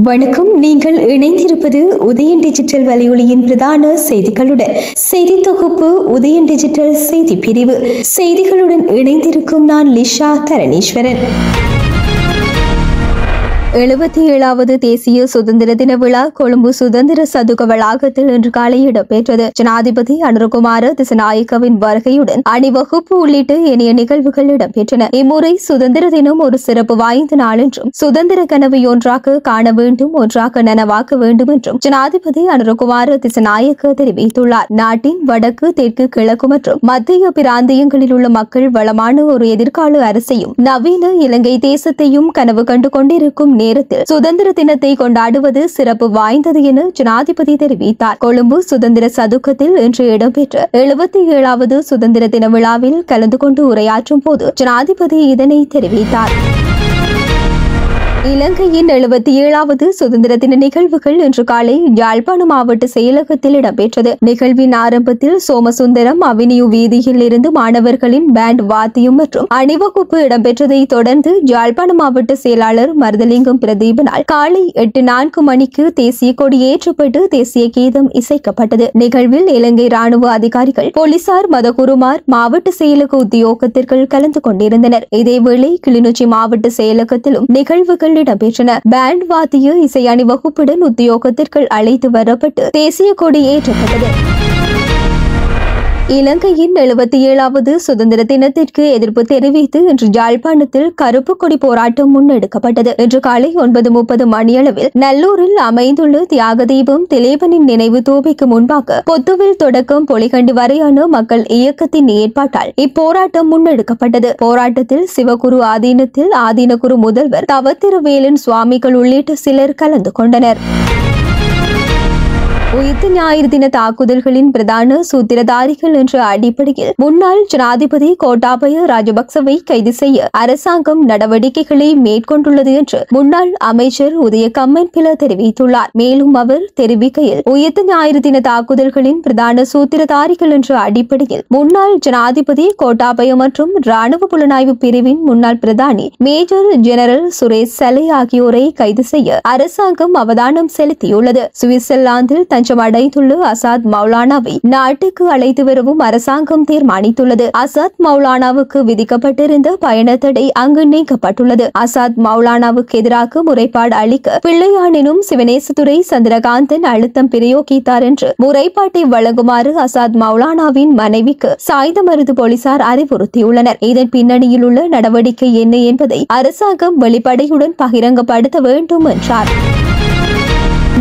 வணக்கம். நீங்கள் இணைந்திருப்பது உதயன் டிஜிட்டல் வலையொலியின் பிரதான செய்திகளுடன். செய்தி தொகுப்பு உதயன் டிஜிட்டல் செய்தி பிரிவு. செய்திகளுடன் இணைந்திருக்கும் நான் லிஷா தரணீஸ்வரன். 77வது தேசிய சுதந்திர தின விழா கொழும்பு சுதந்திர சதுக்க வளாகத்தில் இன்று காலை இடம்பெற்றது. ஜனாதிபதி அனுரகுமார திசாநாயக்கவின் வருகையுடன் அணிவகுப்பு உள்ளிட்ட இனிய நிகழ்வுகள் இடம்பெற்றன. இம்முறை சுதந்திர தினம் ஒரு சிறப்பு வாய்ந்த நாள் என்றும் சுதந்திர கனவை ஒன்றாக காண வேண்டும், ஒன்றாக நனவாக்க வேண்டும் என்றும் ஜனாதிபதி அனுரகுமார திசாநாயக்க தெரிவித்துள்ளார். நாட்டின் வடக்கு, தெற்கு, கிழக்கு மற்றும் மத்திய பிராந்தியங்களில் உள்ள மக்கள் வளமான ஒரு எதிர்கால அரசையும் நவீன இலங்கை தேசத்தையும் கனவு கண்டு கொண்டிருக்கும் நேரத்தில் சுதந்திர தினத்தை கொண்டாடுவது சிறப்பு வாய்ந்தது என ஜனாதிபதி தெரிவித்தார். கொழும்பு சுதந்திர சதுக்கத்தில் இன்று இடம்பெற்ற 77வது சுதந்திர தின விழாவில் கலந்து கொண்டு உரையாற்றும் போது ஜனாதிபதி இதனை தெரிவித்தார். இலங்கையின் 77வது சுதந்திர தின நிகழ்வுகள் இன்று காலை யாழ்ப்பாணம் மாவட்ட செயலகத்தில் இடம்பெற்றது. நிகழ்வின் ஆரம்பத்தில் சோமசுந்தரம் அவென்யூ வீதியில் இருந்து மாணவர்களின் பேண்ட் வாத்தியம் மற்றும் அணிவகுப்பு இடம்பெற்றதை தொடர்ந்து யாழ்ப்பாணம் மாவட்ட செயலாளர் மருதலிங்கம் பிரதீபனால் காலை 8:04 மணிக்கு தேசிய கொடி ஏற்றப்பட்டு தேசிய கீதம் இசைக்கப்பட்டது. நிகழ்வில் இலங்கை ராணுவ அதிகாரிகள், போலீசார், மதகுருமார், மாவட்ட செயலக உத்தியோகத்தர்கள் கலந்து கொண்டிருந்தனர். இதேவேளை கிளிநொச்சி மாவட்ட செயலகத்திலும் நிகழ்வுகள் இடம்பெற்றன. பேண்ட் வாத்திய இசை அணிவகுப்புடன் உத்தியோகத்திற்குள் அழைத்து வரப்பட்டு தேசிய கொடி ஏற்றப்பட்டது. இலங்கையின் 77வது சுதந்திர தினத்திற்கு எதிர்ப்பு தெரிவித்து இன்று யாழ்ப்பாணத்தில் கருப்பு கொடி போராட்டம் முன்னெடுக்கப்பட்டது. இன்று காலை 9:30 மணியளவில் நல்லூரில் அமைந்துள்ள தியாக தீபம் திலேபனின் நினைவு தூபிக்கு முன்பாக பொத்துவில் தொடக்கம் பொலிகண்டி வரையான மக்கள் இயக்கத்தின் ஏற்பாட்டால் இப்போராட்டம் முன்னெடுக்கப்பட்டது. போராட்டத்தில் சிவகுரு ஆதீனத்தில் ஆதீனகுரு முதல்வர் தவத்திருவேலன் சுவாமிகள் உள்ளிட்ட சிலர் கலந்து கொண்டனர். உயிர்த்த ஞாயிறு தின தாக்குதல்களின் பிரதான சூத்திரதாரிகள் என்ற அடிப்படையில் முன்னாள் ஜனாதிபதி கோட்டாபய ராஜபக்சவை கைது செய்ய அரசாங்கம் நடவடிக்கைகளை மேற்கொண்டுள்ளது என்று முன்னாள் அமைச்சர் உதய கம்மன்பில தெரிவித்துள்ளார். மேலும் அவர் தெரிவிக்கையில், உயிர்த்த ஞாயிறு தின தாக்குதல்களின் பிரதான சூத்திரதாரிகள் என்ற அடிப்படையில் முன்னாள் ஜனாதிபதி கோட்டாபய மற்றும் ராணுவ புலனாய்வு பிரிவின் முன்னாள் பிரதானி மேஜர் ஜெனரல் சுரேஷ் சலை ஆகியோரை கைது செய்ய அரசாங்கம் அவதானம் செலுத்தியுள்ளது. சுவிட்சர்லாந்தில் அடைந்துள்ள அசாத் மௌலானாவை நாட்டுக்கு அழைத்து வரவும் அரசாங்கம் தீர்மானித்துள்ளது. அசாத் மௌலானாவுக்கு விதிக்கப்பட்டிருந்த பயண தடை அங்கு நீக்கப்பட்டுள்ளது. அசாத் மௌலானாவுக்கு எதிராக முறைப்பாடு அளிக்க பிள்ளையானினும் சிவனேசதுரை சந்திரகாந்தன் அழுத்தம் பிரயோகித்தார் என்று முறைப்பாட்டை வழங்குமாறு அசாத் மௌலானாவின் மனைவிக்கு சாய்ந்தமருது போலீசார் அறிவுறுத்தியுள்ளனர். இதன் பின்னணியில் உள்ள நடவடிக்கை என்ன என்பதை அரசாங்கம் வெளிப்படையுடன் பகிரங்கப்படுத்த வேண்டும் என்றார்.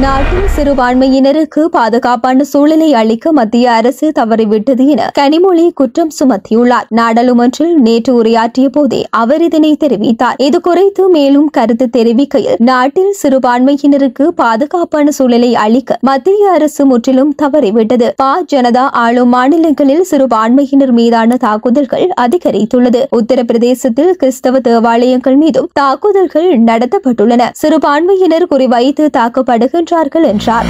நாட்டில் சிறுபான்மையினருக்கு பாதுகாப்பான சூழலை அளிக்க மத்திய அரசு தவறிவிட்டது என கனிமொழி குற்றம் சுமத்தியுள்ளார். நாடாளுமன்றில் நேற்று உரையாற்றிய போதே அவர் இதனை தெரிவித்தார். இது குறித்து மேலும் கருத்து தெரிவிக்கையில், நாட்டில் சிறுபான்மையினருக்கு பாதுகாப்பான சூழலை அளிக்க மத்திய அரசு முற்றிலும் தவறிவிட்டது. ஜனதா ஆளும் மாநிலங்களில் சிறுபான்மையினர் மீதான தாக்குதல்கள் அதிகரித்துள்ளது. உத்தரப்பிரதேசத்தில் கிறிஸ்தவ தேவாலயங்கள் மீதும் தாக்குதல்கள் நடத்தப்பட்டுள்ளன. சிறுபான்மையினர் குறிவைத்து தாக்கப்படுகின்றனர் என்றார்.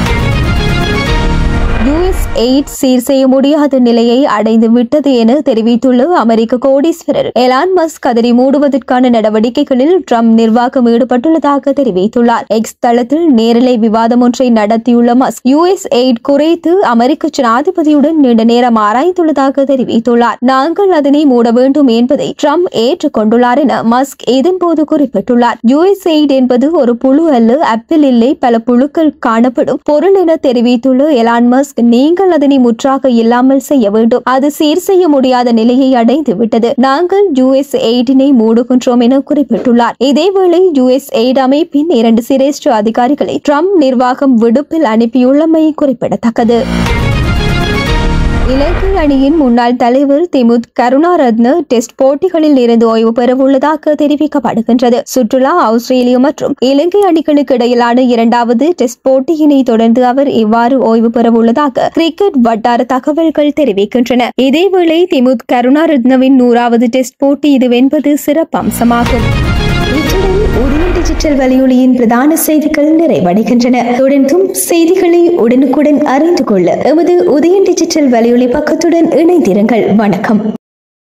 USAID சீர் செய்ய முடியாத நிலையை அடைந்து விட்டது என தெரிவித்துள்ள அமெரிக்க கோடீஸ்வரர் எலான் மஸ்க் கதறி மூடுவதற்கான நடவடிக்கைகளில் ட்ரம்ப் நிர்வாகம் ஈடுபட்டுள்ளதாக தெரிவித்துள்ளார். எக்ஸ் தளத்தில் நேரலை விவாதம் ஒன்றை நடத்தியுள்ள மஸ்க் USAID குறித்து அமெரிக்க ஜனாதிபதியுடன் நீண்ட நேரம் ஆராய்ந்துள்ளதாக தெரிவித்துள்ளார். நாங்கள் அதனை மூட வேண்டும் என்பதை ட்ரம்ப் ஏற்றுக்கொண்டுள்ளார் என மஸ்க் இதன்போது குறிப்பிட்டுள்ளார். USAID என்பது ஒரு புழு அல்ல, ஆப்பிள் இல்லை, பல புழுக்கள் காணப்படும் பொருள் என தெரிவித்துள்ள எலான் மஸ்க், நீங்கள் அதனை முற்றாக இல்லாமல் செய்ய வேண்டும். அது சீர் செய்ய முடியாத நிலையை அடைந்து விட்டது. நாங்கள் USAID-ஐ மூடுகின்றோம் என குறிப்பிட்டுள்ளார். இதேவேளை USAID அமைப்பின் 2 சிரேஷ்ட அதிகாரிகளை ட்ரம்ப் நிர்வாகம் விடுப்பில் அனுப்பியுள்ளமை குறிப்பிடத்தக்கது. இலங்கை அணியின் முன்னாள் தலைவர் திமுத் கருணாரத்ன டெஸ்ட் போட்டிகளில் இருந்து ஓய்வு பெறவுள்ளதாக தெரிவிக்கப்படுகின்றது. சுற்றுலா, ஆஸ்திரேலியா மற்றும் இலங்கை அணிகளுக்கு இடையிலான 2வது டெஸ்ட் போட்டியினை தொடர்ந்து அவர் இவ்வாறு ஓய்வு பெறவுள்ளதாக கிரிக்கெட் வட்டார தகவல்கள் தெரிவிக்கின்றன. இதேவேளை திமுத் கருணாரத்னவின் 100வது டெஸ்ட் போட்டி இதுவென்பது சிறப்பம்சமாகும். உதயன் டிஜிட்டல் வலையொலியின் பிரதான செய்திகள் நிறைவடைகின்றன. தொடர்ந்தும் செய்திகளை உடனுக்குடன் அறிந்து கொள்ள எமது உதயன் டிஜிட்டல் வலையொலி பக்கத்துடன் இணைந்திருங்கள். வணக்கம்.